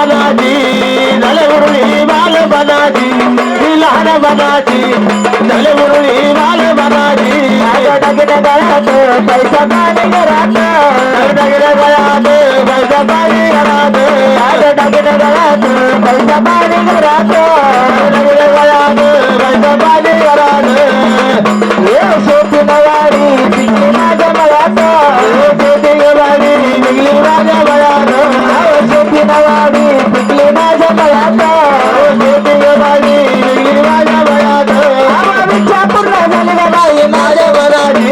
बनाची झाले मुरळी बाल बनाची लहान बनाची झाले मुरळी बाल बनाची टाकीने गळ्यात पैसा पाणी घरात टाकीने गळ्यात पैसा पाणी घरात टाकीने गळ्यात पैसा पाणी घरात टाकीने गळ्यात पैसा पाणी घरात शेती नवारी पिकली माझ्या मळ्यात शेती नवारी पिकली माझ्या मळ्यात शेती नवारी पिकली माझ्या मळ्यात शेती नवारी पिकली माझ्या मळ्यात इच्छा पूर्ण झाली ग बाई माझ्या मनाची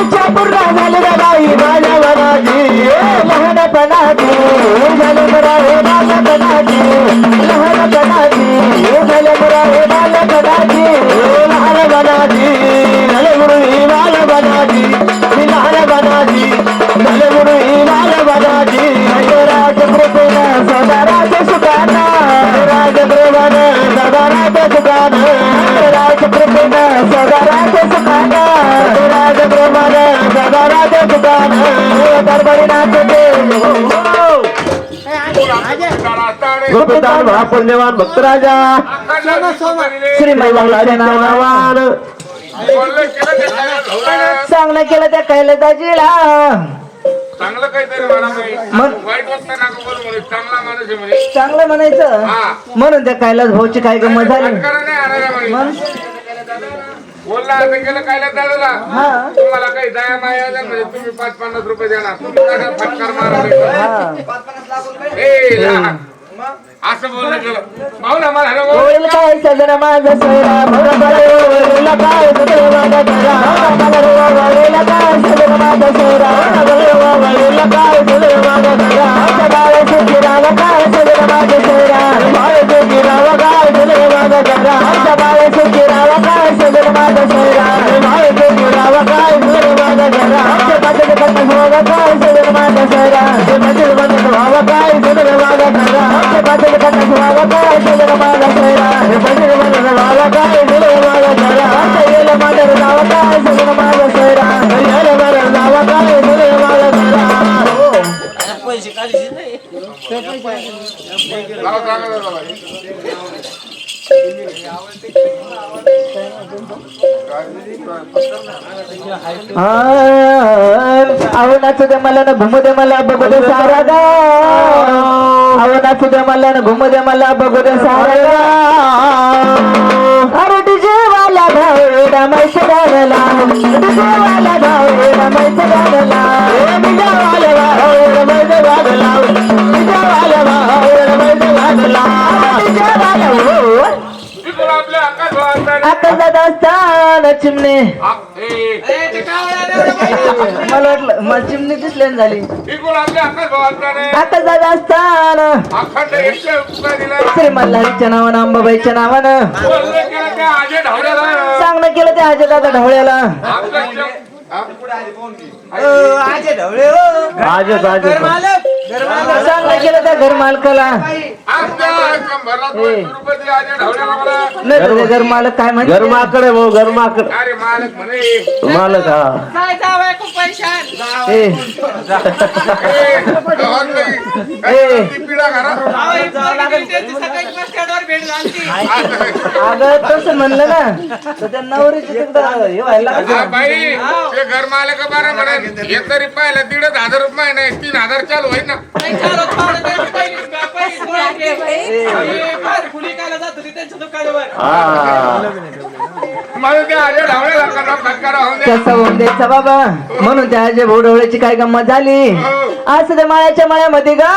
इच्छा पूर्ण झाली ग बाई माझ्या मनाची लहानपणाची झाले बरा हे बालपणाची लहानपणाची झाले बरा हे बालपणाची लहानपणाची झाले मुरळी बालपणाची लहानपणाची झाले मुरळी बालपणाची राजकृपेनं सदाराज सुखाना राजकृपेनं सदाराज सुखाना राजकृपेनं सदाराज सुखाना राजकृपेनं सदाराज सुखाना दरबारीनाथ गोपीनाथ महापुण्यवान भक्तराजा श्रीमय बांगलाचे नावान चांगलं केलं त्या कैलासजीला चांगलं काहीतरी वाईट वाटतं ना चांगला माणूस आहे चांगलं म्हणायचं म्हणून त्या कैलास भाऊची काय गंमत झाली बोलला असं केलं काय दादाला तुम्हाला काही दया माया म्हणजे तुम्ही 5-50 रुपये देणार तुम्ही फटकार मारा असं बोलणं केलं भाऊला मला होईल काय सजन माझा सोयरा होईल काय सजन माझा सोयरा होईल काय सजन माझा सोयरा होईल काय सजन माझा सोयरा बाळ सुखीराव काय सजन माझा सोयरा बाळ सुखीराव काय सजन माझा सोयरा बाळ सुखीराव काय सजन माझा सोयरा बाळ सुखीराव काय सजन माझा सोयरा बाजूला कट भाव काय सजन माझा सोयरा बाजूला कट भाव काय सजन माझा सोयरा बाजूला कट भाव काय सजन माझा सोयरा बाजूला कट भाव काय सजन माझा सोयरा येला माझा नाव काय सजन माझा सोयरा येला माझा नाव काय सजन माझा सोयरा पैसे काढली नाही नाचू दे मला ना घुमू दे मला बघू दे सारा गाव नाचू दे मला ना घुमू दे मला बघू दे सारा गाव अरे डीजे वाला भाऊ रमेश गाणला डीजे वाला भाऊ रमेश गाणला डीजे वाला भाऊ रमेश गाणला डीजे वाला भाऊ रमेश गाणला डीजे वाला भाऊ आकाशात असताना चिमणे मला वाटलं मला चिमणी दिसले झाली आकाशात असताना श्री मल्हारीच्या नावानं अंबाबाईच्या नावानं चांगलं केलं त्या आजे दादा ढवळ्याला चांगलं केलं त्या घर मालकाला घर मालक काय म्हणते गरमाकडे भाऊ गरमाकडे अरे मालक म्हणे मालक अगं तसं म्हणलं ना तर त्या नवरीची तिकडं हे व्हायला बाई ते घर मालक बरं म्हणत हे तरी पाहिलं 1,500 रुपये नाही 3,000 चालू होईल ना कसं होऊन द्यायचा बाबा म्हणून त्या आजी भोडवळ्याची काय गंमत झाली असं त्या माळ्याच्या माळ्यामध्ये गा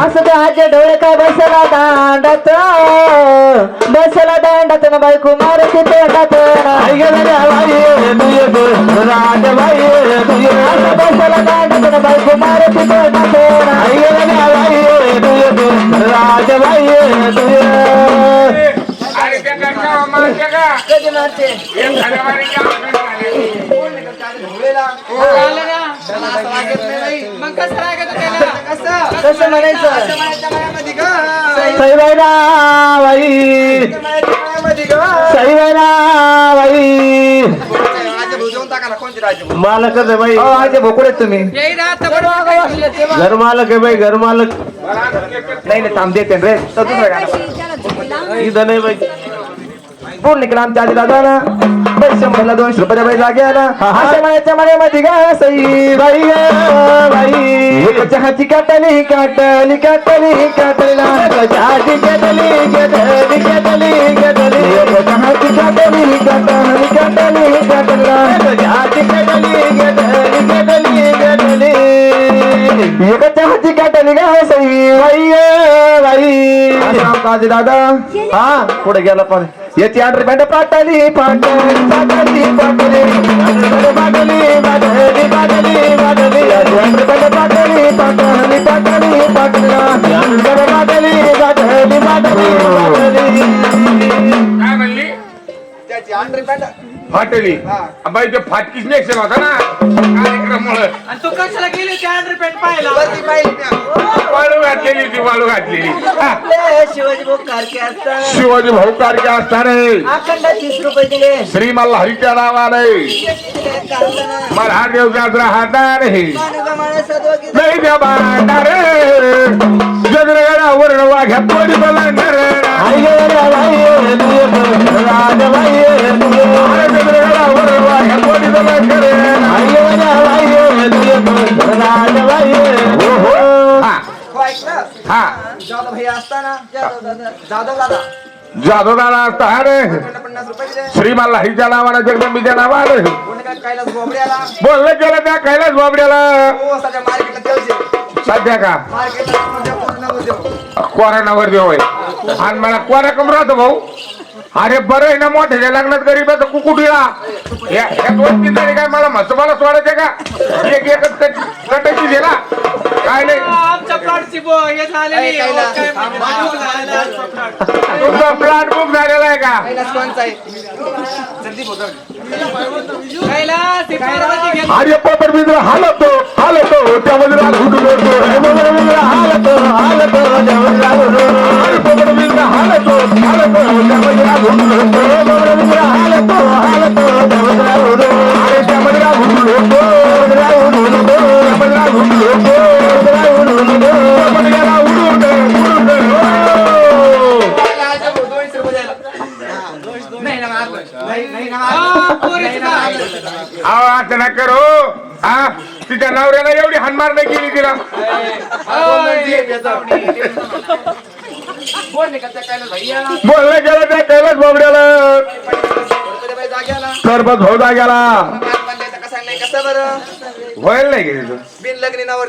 असं त्या आजी ढवळे काय बसला दांडात ना बायको मारती तोंडात बसला दांडात ना बायको मारती तोंडात राजबाई कधी मारते कसं म्हणायचं सईबाई सईबाई मालकच आहे बाई. आजे भोकुळे तुम्ही घर मालक आहे बाई, घर मालक. नाही नाही थांब देते रे इथं नाही बाई. पूर्ण निघला आमच्या आधी दादा पैसे मला 200 रुपये बाई जाग्याला अशा मायाच्या मण्यामध्ये गा सई बाई ग बाई, चहाची काटली काटली काटली काटला चहाची केटली केटली केटली केटली, चहाची काटली काटली काटली काटला चहाची केटली केटली केटली केटली, एक चहाची काटली गा सई बाई ग बाई. आमचा दादा हा पुढे गेला पण याची 8 रुपये पाटली पाटली पाटली पाटली बाटली बाटली बाटली बाटली, 8 रुपये पाटली पाटली पाटली पाटला बाटली बाटली बाटली बाटली. काय म्हणली फाटली बाई ते फाटकीच नेक्शन होता ना कार्यक्रमामुळे तू कशाला गेली ते 8 रुपये पाहिला वाळू घातलेली ती वाळू घातलेली हा. शिवाजी भाऊ कारके असतात शिवाजी भाऊ कारके असताना अखंड 30 रुपये दिले श्री मल्हारीच्या नावाने महादेव जात्रा हातार नाही त्या बांधार जगरगडा वर्ण वाघ्या पोडी बलांडर जगरगडा वर्ण वाघ्या पोडी बलांडर हा जाधव भाई असताना जाधव दादा जाधव दादा असता अरे 50 रुपये दिले श्री मल्हारीच्या नावाने जगदंबीच्या नावाने कोणी काय कैलास बोबड्याला बोललं गेलं त्या कैलास बाबड्याला हो सध्या मार्केटला देवचे सध्या का मार्केटला पूर्ण देव कोरोनावर देव आहे आणि मला कोणा कम राहतो भाऊ अरे बरं आहे ना मोठ्या लग्नात गरीबाचं कुकुटीला या 2-3 जणी काय मला मसोबाला सोडायचे का एक एकच कटायची दे ना काय नाही आमच्या प्लॉटची हे झालेली तुमचा प्लॉट बुक झालेला आहे का कैलास कोणचा आहे कैलास अरे पपर मित्र हालतो त्यामध्ये राग घुटून येतो हालतो हालतो अरे पपर मित्र हालतो त्यामध्ये राग घुटून येतो हालतो हालतो अरे त्यामध्ये राग घुटून येतो त्यामध्ये राग घुटून येतो त्यामध्ये गेला उडून असं ना करो हा तिच्या नवऱ्याला एवढी हानमार नाही केली तिला बोललं गेलं त्या कैलास बाबड्याला सरबत होता गेला कसं बरं व्हायला नाही गेली बिन लग्नावर